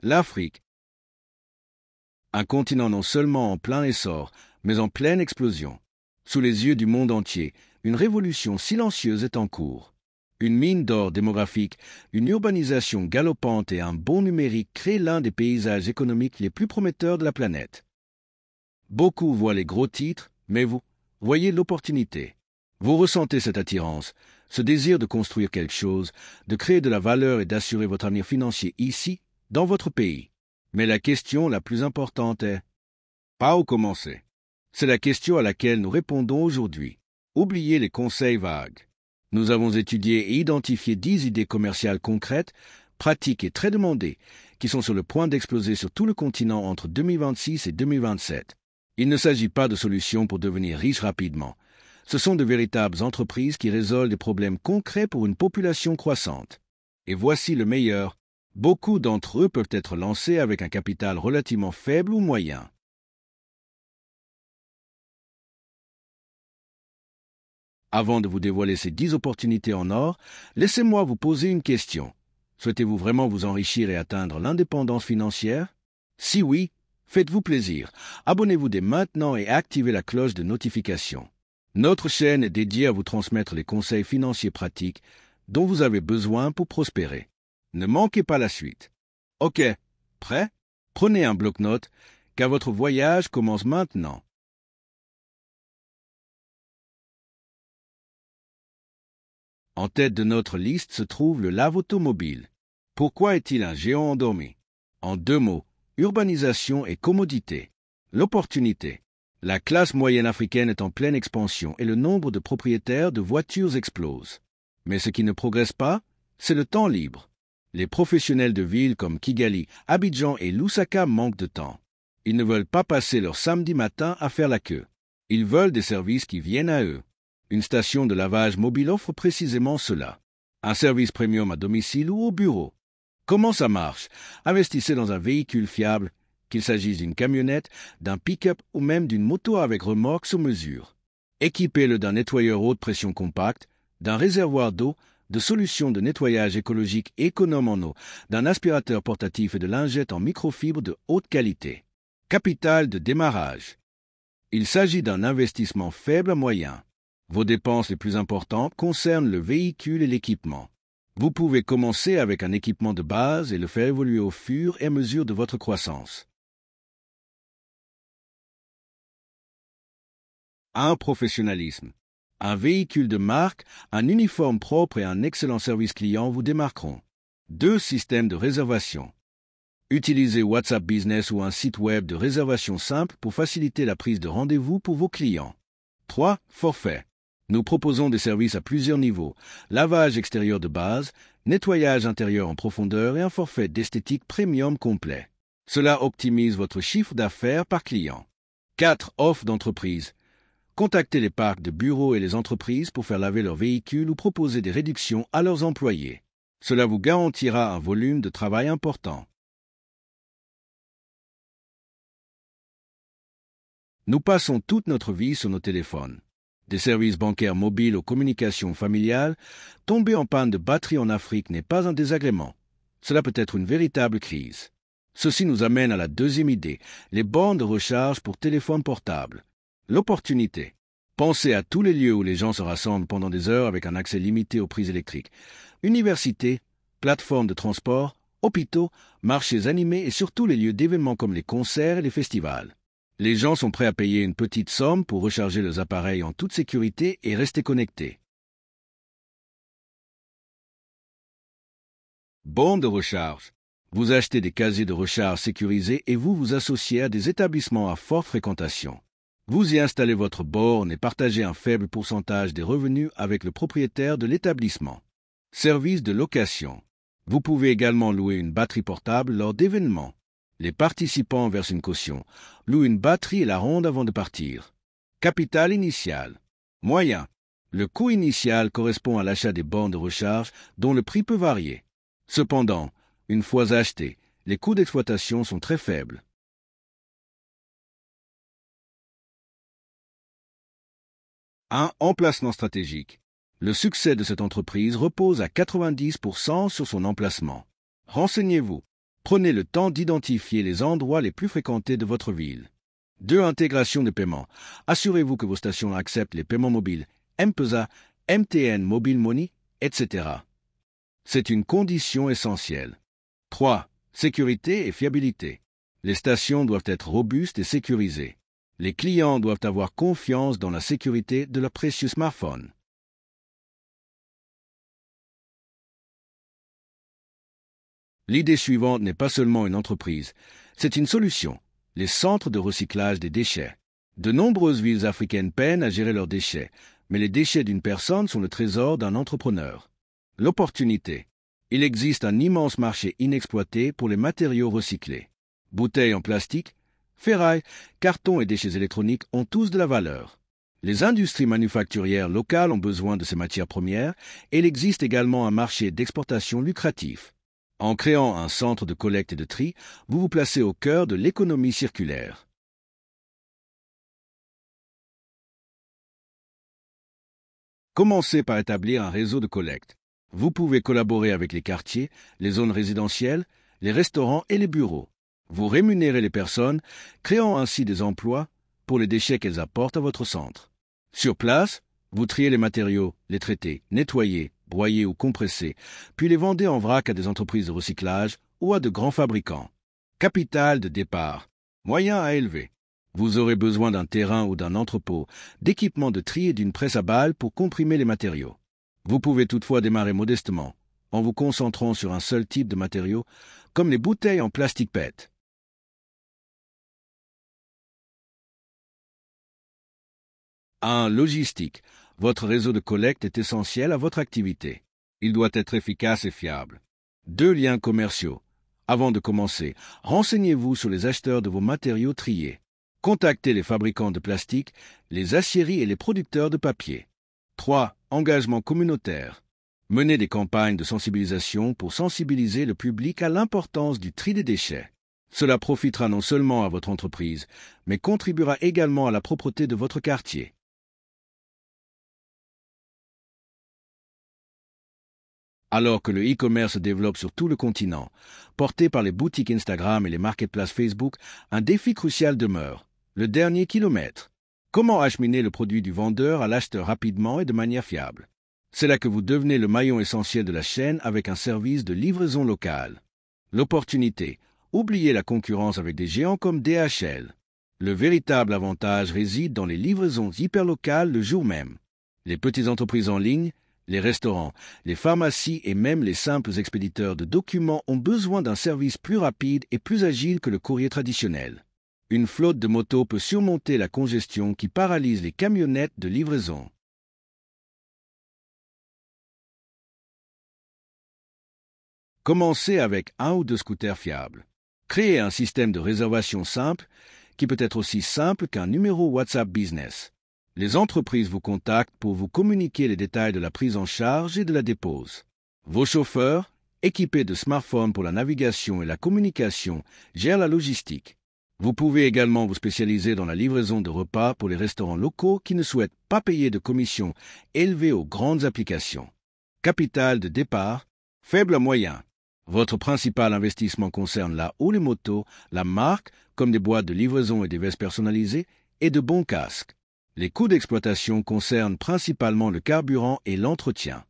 L'Afrique. Un continent non seulement en plein essor, mais en pleine explosion. Sous les yeux du monde entier, une révolution silencieuse est en cours. Une mine d'or démographique, une urbanisation galopante et un bond numérique créent l'un des paysages économiques les plus prometteurs de la planète. Beaucoup voient les gros titres, mais vous voyez l'opportunité. Vous ressentez cette attirance, ce désir de construire quelque chose, de créer de la valeur et d'assurer votre avenir financier ici, dans votre pays. Mais la question la plus importante est par où commencer? C'est la question à laquelle nous répondons aujourd'hui. Oubliez les conseils vagues. Nous avons étudié et identifié 10 idées commerciales concrètes, pratiques et très demandées, qui sont sur le point d'exploser sur tout le continent entre 2026 et 2027. Il ne s'agit pas de solutions pour devenir riche rapidement. Ce sont de véritables entreprises qui résolvent des problèmes concrets pour une population croissante. Et voici le meilleur. Beaucoup d'entre eux peuvent être lancés avec un capital relativement faible ou moyen. Avant de vous dévoiler ces 10 opportunités en or, laissez-moi vous poser une question. Souhaitez-vous vraiment vous enrichir et atteindre l'indépendance financière? Si oui, faites-vous plaisir. Abonnez-vous dès maintenant et activez la cloche de notification. Notre chaîne est dédiée à vous transmettre les conseils financiers pratiques dont vous avez besoin pour prospérer. Ne manquez pas la suite. Ok, prêt? Prenez un bloc-notes, car votre voyage commence maintenant. En tête de notre liste se trouve le lave automobile. Pourquoi est-il un géant endormi? En 2 mots, urbanisation et commodité. L'opportunité. La classe moyenne africaine est en pleine expansion et le nombre de propriétaires de voitures explose. Mais ce qui ne progresse pas, c'est le temps libre. Les professionnels de villes comme Kigali, Abidjan et Lusaka manquent de temps. Ils ne veulent pas passer leur samedi matin à faire la queue. Ils veulent des services qui viennent à eux. Une station de lavage mobile offre précisément cela. Un service premium à domicile ou au bureau. Comment ça marche? Investissez dans un véhicule fiable, qu'il s'agisse d'une camionnette, d'un pick-up ou même d'une moto avec remorque sur mesure. Équipez-le d'un nettoyeur haute pression compact, d'un réservoir d'eau, de solutions de nettoyage écologique économes en eau, d'un aspirateur portatif et de lingettes en microfibre de haute qualité. Capital de démarrage. Il s'agit d'un investissement faible à moyen. Vos dépenses les plus importantes concernent le véhicule et l'équipement. Vous pouvez commencer avec un équipement de base et le faire évoluer au fur et à mesure de votre croissance. Un professionnalisme. Un véhicule de marque, un uniforme propre et un excellent service client vous démarqueront. 2 systèmes de réservation. Utilisez WhatsApp Business ou un site web de réservation simple pour faciliter la prise de rendez-vous pour vos clients. 3. Forfait. Nous proposons des services à plusieurs niveaux, lavage extérieur de base, nettoyage intérieur en profondeur et un forfait d'esthétique premium complet. Cela optimise votre chiffre d'affaires par client. 4. Offre d'entreprise. Contactez les parcs de bureaux et les entreprises pour faire laver leurs véhicules ou proposer des réductions à leurs employés. Cela vous garantira un volume de travail important. Nous passons toute notre vie sur nos téléphones. Des services bancaires mobiles aux communications familiales, tomber en panne de batterie en Afrique n'est pas un désagrément. Cela peut être une véritable crise. Ceci nous amène à la 2e idée, les bornes de recharge pour téléphone portable. L'opportunité. Pensez à tous les lieux où les gens se rassemblent pendant des heures avec un accès limité aux prises électriques. Universités, plateformes de transport, hôpitaux, marchés animés et surtout les lieux d'événements comme les concerts et les festivals. Les gens sont prêts à payer une petite somme pour recharger leurs appareils en toute sécurité et rester connectés. Bornes de recharge. Vous achetez des casiers de recharge sécurisés et vous vous associez à des établissements à forte fréquentation. Vous y installez votre borne et partagez un faible pourcentage des revenus avec le propriétaire de l'établissement. Service de location. Vous pouvez également louer une batterie portable lors d'événements. Les participants versent une caution, louent une batterie et la rendent avant de partir. Capital initial. Moyen. Le coût initial correspond à l'achat des bornes de recharge dont le prix peut varier. Cependant, une fois achetés, les coûts d'exploitation sont très faibles. Un emplacement stratégique. Le succès de cette entreprise repose à 90% sur son emplacement. Renseignez-vous. Prenez le temps d'identifier les endroits les plus fréquentés de votre ville. 2. Intégration de paiement. Assurez-vous que vos stations acceptent les paiements mobiles M-Pesa, MTN Mobile Money, etc. C'est une condition essentielle. 3. Sécurité et fiabilité. Les stations doivent être robustes et sécurisées. Les clients doivent avoir confiance dans la sécurité de leur précieux smartphone. L'idée suivante n'est pas seulement une entreprise, c'est une solution, les centres de recyclage des déchets. De nombreuses villes africaines peinent à gérer leurs déchets, mais les déchets d'une personne sont le trésor d'un entrepreneur. L'opportunité. Il existe un immense marché inexploité pour les matériaux recyclés. Bouteilles en plastique, ferraille, carton et déchets électroniques ont tous de la valeur. Les industries manufacturières locales ont besoin de ces matières premières et il existe également un marché d'exportation lucratif. En créant un centre de collecte et de tri, vous vous placez au cœur de l'économie circulaire. Commencez par établir un réseau de collecte. Vous pouvez collaborer avec les quartiers, les zones résidentielles, les restaurants et les bureaux. Vous rémunérez les personnes, créant ainsi des emplois pour les déchets qu'elles apportent à votre centre. Sur place, vous triez les matériaux, les traitez, nettoyez, broyez ou compressez, puis les vendez en vrac à des entreprises de recyclage ou à de grands fabricants. Capital de départ. Moyen à élever. Vous aurez besoin d'un terrain ou d'un entrepôt, d'équipements de tri et d'une presse à balles pour comprimer les matériaux. Vous pouvez toutefois démarrer modestement, en vous concentrant sur un seul type de matériaux, comme les bouteilles en plastique PET. 1. Logistique. Votre réseau de collecte est essentiel à votre activité. Il doit être efficace et fiable. 2. Liens commerciaux. Avant de commencer, renseignez-vous sur les acheteurs de vos matériaux triés. Contactez les fabricants de plastique, les aciéries et les producteurs de papier. 3. Engagement communautaire. Menez des campagnes de sensibilisation pour sensibiliser le public à l'importance du tri des déchets. Cela profitera non seulement à votre entreprise, mais contribuera également à la propreté de votre quartier. Alors que le e-commerce se développe sur tout le continent, porté par les boutiques Instagram et les marketplaces Facebook, un défi crucial demeure, le dernier kilomètre. Comment acheminer le produit du vendeur à l'acheteur rapidement et de manière fiable? C'est là que vous devenez le maillon essentiel de la chaîne avec un service de livraison locale. L'opportunité. Oubliez la concurrence avec des géants comme DHL. Le véritable avantage réside dans les livraisons hyperlocales le jour même. Les petites entreprises en ligne, les restaurants, les pharmacies et même les simples expéditeurs de documents ont besoin d'un service plus rapide et plus agile que le courrier traditionnel. Une flotte de motos peut surmonter la congestion qui paralyse les camionnettes de livraison. Commencez avec 1 ou 2 scooters fiables. Créez un système de réservation simple qui peut être aussi simple qu'un numéro WhatsApp Business. Les entreprises vous contactent pour vous communiquer les détails de la prise en charge et de la dépose. Vos chauffeurs, équipés de smartphones pour la navigation et la communication, gèrent la logistique. Vous pouvez également vous spécialiser dans la livraison de repas pour les restaurants locaux qui ne souhaitent pas payer de commissions élevées aux grandes applications. Capital de départ, faible à moyen. Votre principal investissement concerne la ou les motos, la marque, comme des boîtes de livraison et des vestes personnalisées, et de bons casques. Les coûts d'exploitation concernent principalement le carburant et l'entretien.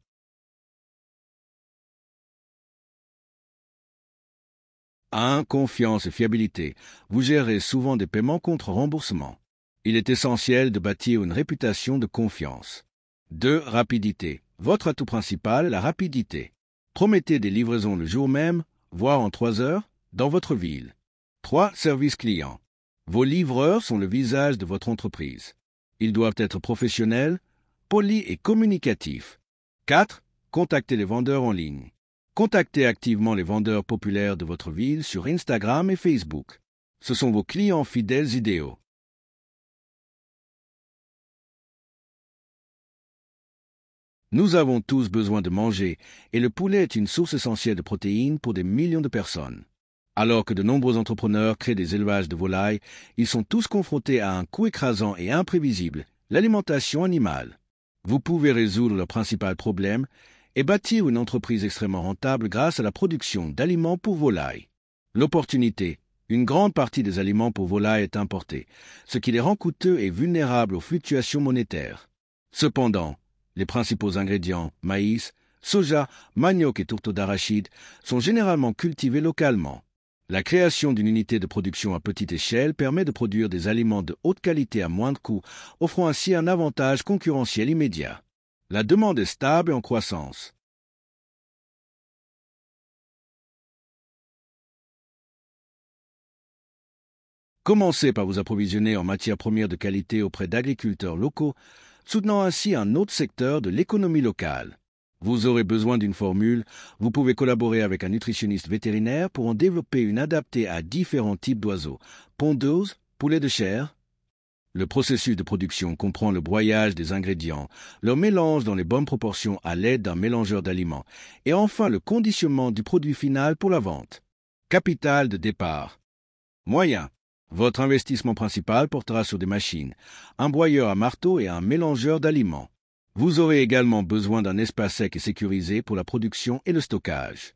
Confiance et fiabilité. Vous gérez souvent des paiements contre remboursement. Il est essentiel de bâtir une réputation de confiance. 2. Rapidité. Votre atout principal est la rapidité. Promettez des livraisons le jour même, voire en 3 heures, dans votre ville. 3. Service client. Vos livreurs sont le visage de votre entreprise. Ils doivent être professionnels, polis et communicatifs. 4. Contactez les vendeurs en ligne. Contactez activement les vendeurs populaires de votre ville sur Instagram et Facebook. Ce sont vos clients fidèles idéaux. Nous avons tous besoin de manger et le poulet est une source essentielle de protéines pour des millions de personnes. Alors que de nombreux entrepreneurs créent des élevages de volailles, ils sont tous confrontés à un coût écrasant et imprévisible, l'alimentation animale. Vous pouvez résoudre leur principal problème et bâtir une entreprise extrêmement rentable grâce à la production d'aliments pour volailles. L'opportunité. Une grande partie des aliments pour volailles est importée, ce qui les rend coûteux et vulnérables aux fluctuations monétaires. Cependant, les principaux ingrédients, maïs, soja, manioc et tourteaux d'arachide, sont généralement cultivés localement. La création d'une unité de production à petite échelle permet de produire des aliments de haute qualité à moindre coût, offrant ainsi un avantage concurrentiel immédiat. La demande est stable et en croissance. Commencez par vous approvisionner en matières premières de qualité auprès d'agriculteurs locaux, soutenant ainsi un autre secteur de l'économie locale. Vous aurez besoin d'une formule, vous pouvez collaborer avec un nutritionniste vétérinaire pour en développer une adaptée à différents types d'oiseaux, pondeuses, poulets de chair. Le processus de production comprend le broyage des ingrédients, leur mélange dans les bonnes proportions à l'aide d'un mélangeur d'aliments, et enfin le conditionnement du produit final pour la vente. Capital de départ. Moyen. Votre investissement principal portera sur des machines, un broyeur à marteau et un mélangeur d'aliments. Vous aurez également besoin d'un espace sec et sécurisé pour la production et le stockage.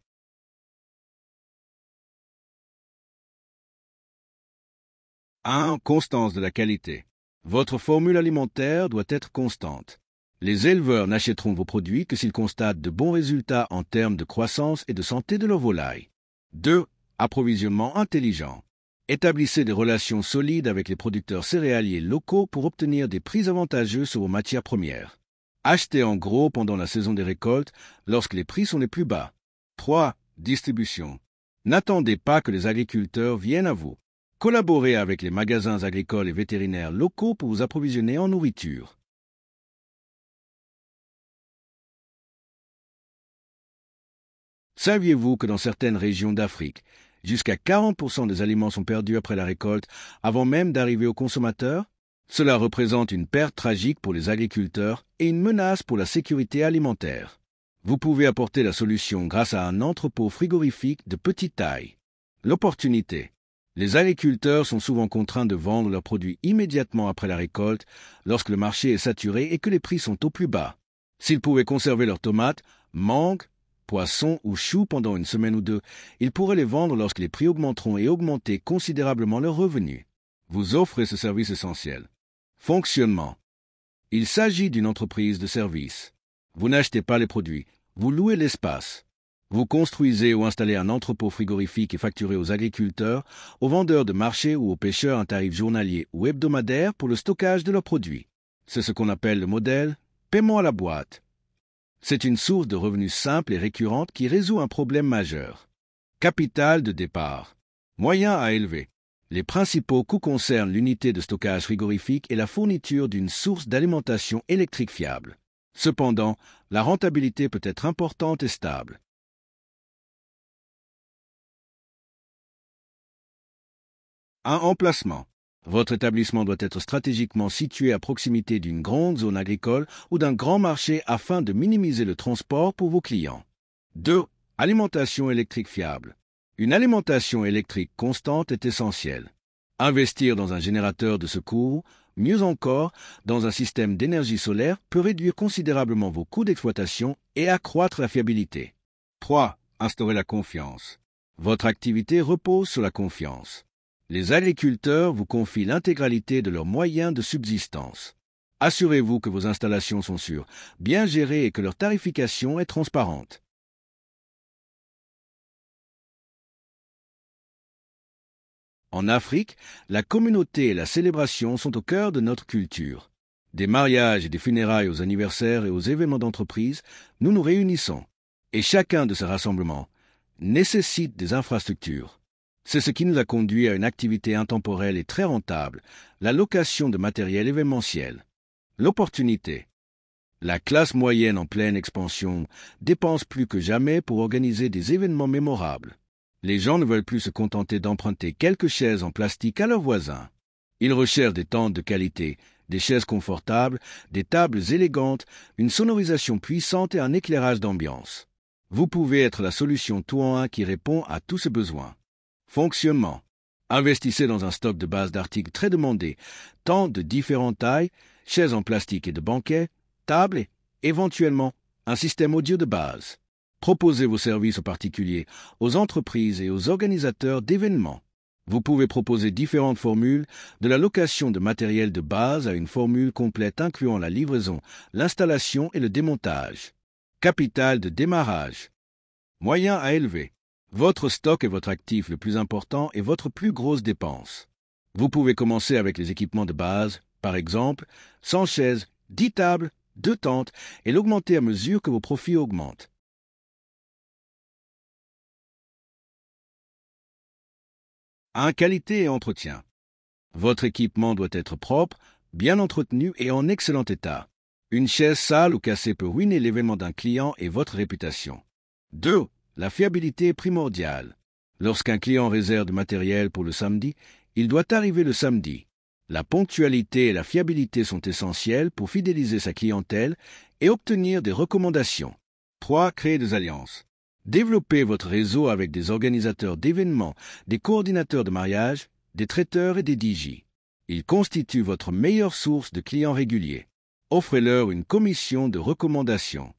1. Constance de la qualité. Votre formule alimentaire doit être constante. Les éleveurs n'achèteront vos produits que s'ils constatent de bons résultats en termes de croissance et de santé de leurs volailles. 2. Approvisionnement intelligent. Établissez des relations solides avec les producteurs céréaliers locaux pour obtenir des prix avantageux sur vos matières premières. Achetez en gros pendant la saison des récoltes lorsque les prix sont les plus bas. 3. Distribution. N'attendez pas que les agriculteurs viennent à vous. Collaborez avec les magasins agricoles et vétérinaires locaux pour vous approvisionner en nourriture. Saviez-vous que dans certaines régions d'Afrique, jusqu'à 40% des aliments sont perdus après la récolte avant même d'arriver aux consommateurs? Cela représente une perte tragique pour les agriculteurs et une menace pour la sécurité alimentaire. Vous pouvez apporter la solution grâce à un entrepôt frigorifique de petite taille. L'opportunité. Les agriculteurs sont souvent contraints de vendre leurs produits immédiatement après la récolte lorsque le marché est saturé et que les prix sont au plus bas. S'ils pouvaient conserver leurs tomates, mangues, poissons ou choux pendant une semaine ou deux, ils pourraient les vendre lorsque les prix augmenteront et augmenter considérablement leurs revenus. Vous offrez ce service essentiel. Fonctionnement. Il s'agit d'une entreprise de service. Vous n'achetez pas les produits, vous louez l'espace. Vous construisez ou installez un entrepôt frigorifique et facturez aux agriculteurs, aux vendeurs de marché ou aux pêcheurs un tarif journalier ou hebdomadaire pour le stockage de leurs produits. C'est ce qu'on appelle le modèle paiement à la boîte. C'est une source de revenus simple et récurrente qui résout un problème majeur. Capital de départ. Moyen à élever. Les principaux coûts concernent l'unité de stockage frigorifique et la fourniture d'une source d'alimentation électrique fiable. Cependant, la rentabilité peut être importante et stable. Un emplacement. Votre établissement doit être stratégiquement situé à proximité d'une grande zone agricole ou d'un grand marché afin de minimiser le transport pour vos clients. 2. Alimentation électrique fiable. Une alimentation électrique constante est essentielle. Investir dans un générateur de secours, mieux encore, dans un système d'énergie solaire peut réduire considérablement vos coûts d'exploitation et accroître la fiabilité. 3. Instaurer la confiance. Votre activité repose sur la confiance. Les agriculteurs vous confient l'intégralité de leurs moyens de subsistance. Assurez-vous que vos installations sont sûres, bien gérées et que leur tarification est transparente. En Afrique, la communauté et la célébration sont au cœur de notre culture. Des mariages et des funérailles aux anniversaires et aux événements d'entreprise, nous nous réunissons. Et chacun de ces rassemblements nécessite des infrastructures. C'est ce qui nous a conduit à une activité intemporelle et très rentable, la location de matériel événementiel. L'opportunité. La classe moyenne en pleine expansion dépense plus que jamais pour organiser des événements mémorables. Les gens ne veulent plus se contenter d'emprunter quelques chaises en plastique à leurs voisins. Ils recherchent des tentes de qualité, des chaises confortables, des tables élégantes, une sonorisation puissante et un éclairage d'ambiance. Vous pouvez être la solution tout en un qui répond à tous ces besoins. Fonctionnement. Investissez dans un stock de base d'articles très demandés, tant de différentes tailles, chaises en plastique et de banquets, tables et, éventuellement, un système audio de base. Proposez vos services aux particuliers, aux entreprises et aux organisateurs d'événements. Vous pouvez proposer différentes formules, de la location de matériel de base à une formule complète incluant la livraison, l'installation et le démontage. Capital de démarrage. Moyen à élever. Votre stock est votre actif le plus important et votre plus grosse dépense. Vous pouvez commencer avec les équipements de base, par exemple, 100 chaises, 10 tables, 2 tentes, et l'augmenter à mesure que vos profits augmentent. Qualité et entretien. Votre équipement doit être propre, bien entretenu et en excellent état. Une chaise sale ou cassée peut ruiner l'événement d'un client et votre réputation. 2. La fiabilité est primordiale. Lorsqu'un client réserve du matériel pour le samedi, il doit arriver le samedi. La ponctualité et la fiabilité sont essentielles pour fidéliser sa clientèle et obtenir des recommandations. 3. Créer des alliances. Développez votre réseau avec des organisateurs d'événements, des coordinateurs de mariage, des traiteurs et des DJ. Ils constituent votre meilleure source de clients réguliers. Offrez-leur une commission de recommandation.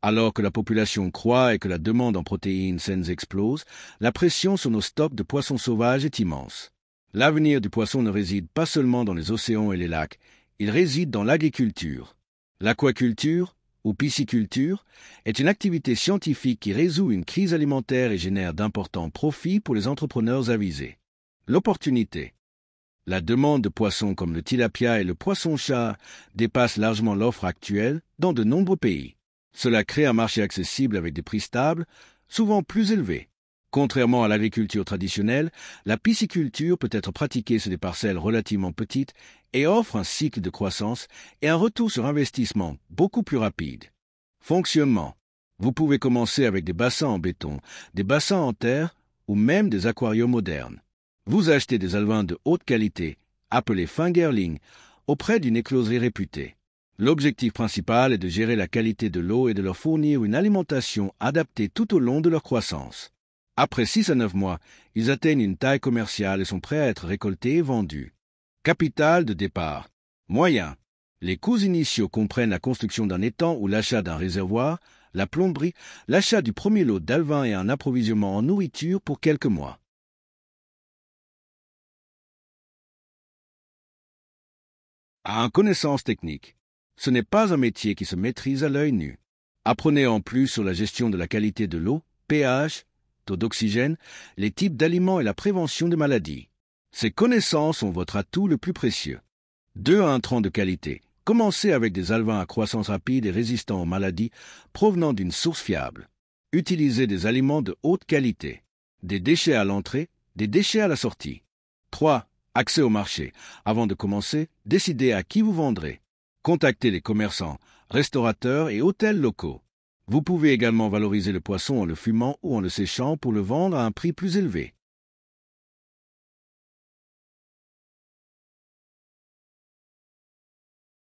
Alors que la population croît et que la demande en protéines saines explose, la pression sur nos stocks de poissons sauvages est immense. L'avenir du poisson ne réside pas seulement dans les océans et les lacs, il réside dans l'agriculture. L'aquaculture, ou pisciculture, est une activité scientifique qui résout une crise alimentaire et génère d'importants profits pour les entrepreneurs avisés. L'opportunité. La demande de poissons comme le tilapia et le poisson-chat dépasse largement l'offre actuelle dans de nombreux pays. Cela crée un marché accessible avec des prix stables, souvent plus élevés. Contrairement à l'agriculture traditionnelle, la pisciculture peut être pratiquée sur des parcelles relativement petites et offre un cycle de croissance et un retour sur investissement beaucoup plus rapide. Fonctionnement. Vous pouvez commencer avec des bassins en béton, des bassins en terre ou même des aquariums modernes. Vous achetez des alevins de haute qualité, appelés fingerling, auprès d'une écloserie réputée. L'objectif principal est de gérer la qualité de l'eau et de leur fournir une alimentation adaptée tout au long de leur croissance. Après 6 à 9 mois, ils atteignent une taille commerciale et sont prêts à être récoltés et vendus. Capital de départ. Moyen. Les coûts initiaux comprennent la construction d'un étang ou l'achat d'un réservoir, la plomberie, l'achat du premier lot d'alevins et un approvisionnement en nourriture pour quelques mois. Connaissance technique. Ce n'est pas un métier qui se maîtrise à l'œil nu. Apprenez en plus sur la gestion de la qualité de l'eau, pH, taux d'oxygène, les types d'aliments et la prévention des maladies. Ces connaissances sont votre atout le plus précieux. 2 intrants de qualité. Commencez avec des alevins à croissance rapide et résistants aux maladies provenant d'une source fiable. Utilisez des aliments de haute qualité. Des déchets à l'entrée, des déchets à la sortie. 3. Accès au marché. Avant de commencer, décidez à qui vous vendrez. Contactez les commerçants, restaurateurs et hôtels locaux. Vous pouvez également valoriser le poisson en le fumant ou en le séchant pour le vendre à un prix plus élevé.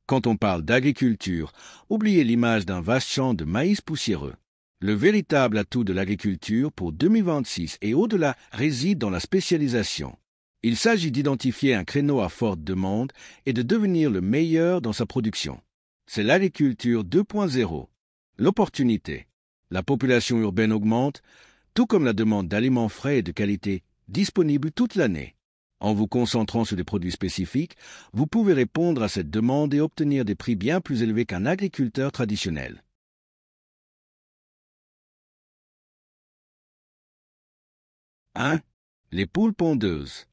Quand on parle d'agriculture, oubliez l'image d'un vaste champ de maïs poussiéreux. Le véritable atout de l'agriculture pour 2026 et au-delà réside dans la spécialisation. Il s'agit d'identifier un créneau à forte demande et de devenir le meilleur dans sa production. C'est l'agriculture 2.0. L'opportunité. La population urbaine augmente, tout comme la demande d'aliments frais et de qualité disponibles toute l'année. En vous concentrant sur des produits spécifiques, vous pouvez répondre à cette demande et obtenir des prix bien plus élevés qu'un agriculteur traditionnel. 1. Les poules pondeuses.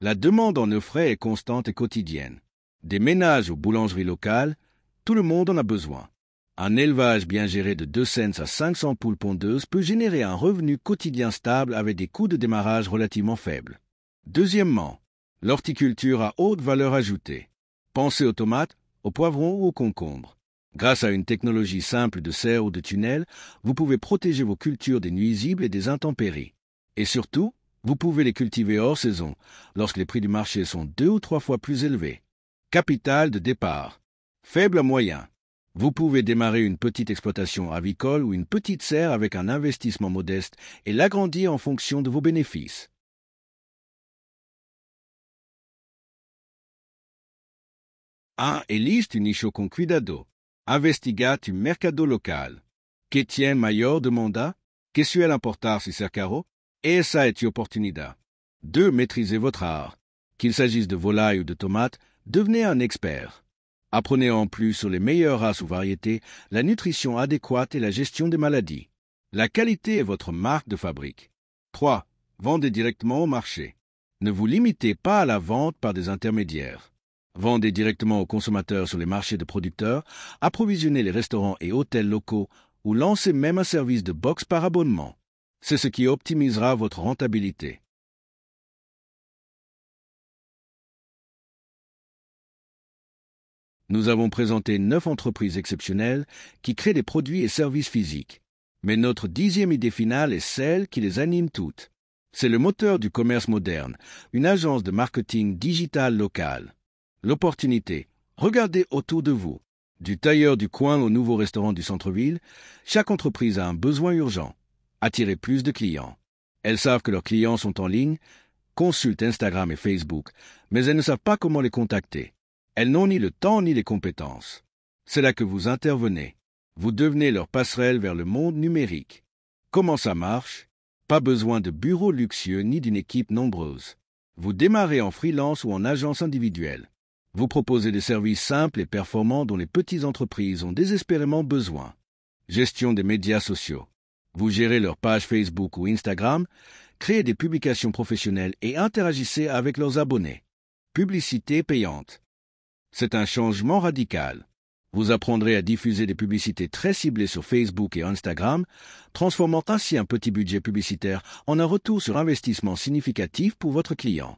La demande en œufs frais est constante et quotidienne. Des ménages aux boulangeries locales, tout le monde en a besoin. Un élevage bien géré de 2 cents à 500 poules pondeuses peut générer un revenu quotidien stable avec des coûts de démarrage relativement faibles. Deuxièmement, l'horticulture à haute valeur ajoutée. Pensez aux tomates, aux poivrons ou aux concombres. Grâce à une technologie simple de serre ou de tunnel, vous pouvez protéger vos cultures des nuisibles et des intempéries. Et surtout, vous pouvez les cultiver hors saison, lorsque les prix du marché sont 2 ou 3 fois plus élevés. Capital de départ. Faible à moyen. Vous pouvez démarrer une petite exploitation avicole ou une petite serre avec un investissement modeste et l'agrandir en fonction de vos bénéfices. 1. Eliste un nicho con cuidado. Investigat un mercado local. Que tien mayor demanda? Que suele importar si cercaro? Esa est opportunidad. 2. Maîtrisez votre art. Qu'il s'agisse de volaille ou de tomates, devenez un expert. Apprenez en plus sur les meilleures races ou variétés, la nutrition adéquate et la gestion des maladies. La qualité est votre marque de fabrique. 3. Vendez directement au marché. Ne vous limitez pas à la vente par des intermédiaires. Vendez directement aux consommateurs sur les marchés de producteurs, approvisionnez les restaurants et hôtels locaux ou lancez même un service de box par abonnement. C'est ce qui optimisera votre rentabilité. Nous avons présenté 9 entreprises exceptionnelles qui créent des produits et services physiques. Mais notre 10e idée finale est celle qui les anime toutes. C'est le moteur du commerce moderne, une agence de marketing digital local. L'opportunité. Regardez autour de vous. Du tailleur du coin au nouveau restaurant du centre-ville, chaque entreprise a un besoin urgent. Attirer plus de clients. Elles savent que leurs clients sont en ligne, consultent Instagram et Facebook, mais elles ne savent pas comment les contacter. Elles n'ont ni le temps ni les compétences. C'est là que vous intervenez. Vous devenez leur passerelle vers le monde numérique. Comment ça marche? Pas besoin de bureaux luxueux ni d'une équipe nombreuse. Vous démarrez en freelance ou en agence individuelle. Vous proposez des services simples et performants dont les petites entreprises ont désespérément besoin. Gestion des médias sociaux. Vous gérez leurs pages Facebook ou Instagram, créez des publications professionnelles et interagissez avec leurs abonnés. Publicité payante. C'est un changement radical. Vous apprendrez à diffuser des publicités très ciblées sur Facebook et Instagram, transformant ainsi un petit budget publicitaire en un retour sur investissement significatif pour votre client.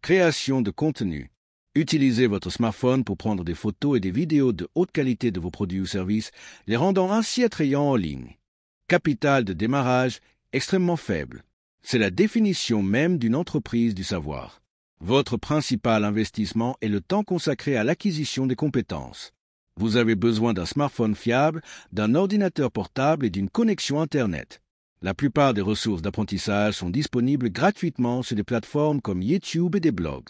Création de contenu. Utilisez votre smartphone pour prendre des photos et des vidéos de haute qualité de vos produits ou services, les rendant ainsi attrayants en ligne. Capital de démarrage extrêmement faible. C'est la définition même d'une entreprise du savoir. Votre principal investissement est le temps consacré à l'acquisition des compétences. Vous avez besoin d'un smartphone fiable, d'un ordinateur portable et d'une connexion Internet. La plupart des ressources d'apprentissage sont disponibles gratuitement sur des plateformes comme YouTube et des blogs.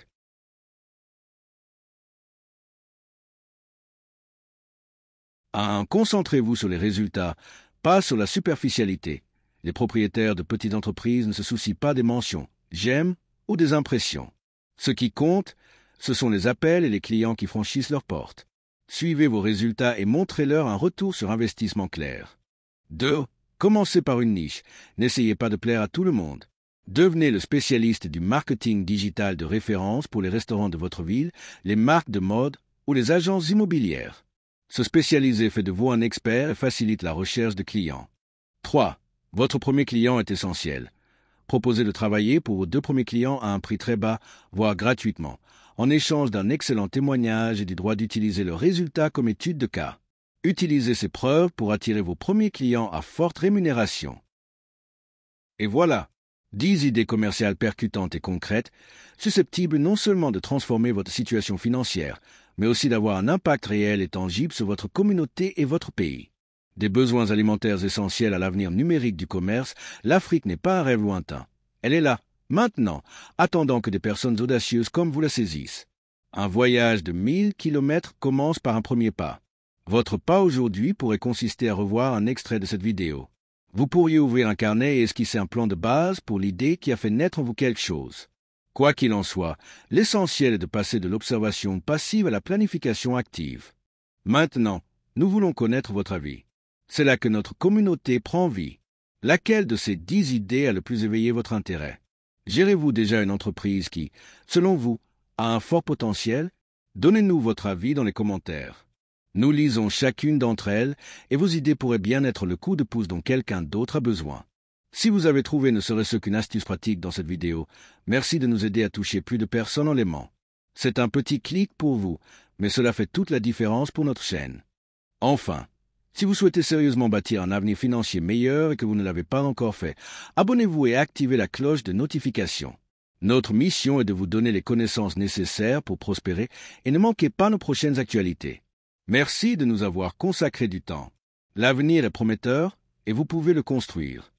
Concentrez-vous sur les résultats, pas sur la superficialité. Les propriétaires de petites entreprises ne se soucient pas des mentions, j'aime ou des impressions. Ce qui compte, ce sont les appels et les clients qui franchissent leurs portes. Suivez vos résultats et montrez-leur un retour sur investissement clair. 2. Commencez par une niche. N'essayez pas de plaire à tout le monde. Devenez le spécialiste du marketing digital de référence pour les restaurants de votre ville, les marques de mode ou les agences immobilières. Se spécialiser fait de vous un expert et facilite la recherche de clients. 3. Votre premier client est essentiel. Proposez de travailler pour vos 2 premiers clients à un prix très bas, voire gratuitement, en échange d'un excellent témoignage et du droit d'utiliser le résultat comme étude de cas. Utilisez ces preuves pour attirer vos premiers clients à forte rémunération. Et voilà, 10 idées commerciales percutantes et concrètes, susceptibles non seulement de transformer votre situation financière, mais aussi d'avoir un impact réel et tangible sur votre communauté et votre pays. Des besoins alimentaires essentiels à l'avenir numérique du commerce, l'Afrique n'est pas un rêve lointain. Elle est là, maintenant, attendant que des personnes audacieuses comme vous la saisissent. Un voyage de 1000 kilomètres commence par un premier pas. Votre pas aujourd'hui pourrait consister à revoir un extrait de cette vidéo. Vous pourriez ouvrir un carnet et esquisser un plan de base pour l'idée qui a fait naître en vous quelque chose. Quoi qu'il en soit, l'essentiel est de passer de l'observation passive à la planification active. Maintenant, nous voulons connaître votre avis. C'est là que notre communauté prend vie. Laquelle de ces 10 idées a le plus éveillé votre intérêt? Gérez-vous déjà une entreprise qui, selon vous, a un fort potentiel? Donnez-nous votre avis dans les commentaires. Nous lisons chacune d'entre elles et vos idées pourraient bien être le coup de pouce dont quelqu'un d'autre a besoin. Si vous avez trouvé ne serait-ce qu'une astuce pratique dans cette vidéo, merci de nous aider à toucher plus de personnes en l'aimant. C'est un petit clic pour vous, mais cela fait toute la différence pour notre chaîne. Enfin, si vous souhaitez sérieusement bâtir un avenir financier meilleur et que vous ne l'avez pas encore fait, abonnez-vous et activez la cloche de notification. Notre mission est de vous donner les connaissances nécessaires pour prospérer et ne manquez pas nos prochaines actualités. Merci de nous avoir consacré du temps. L'avenir est prometteur et vous pouvez le construire.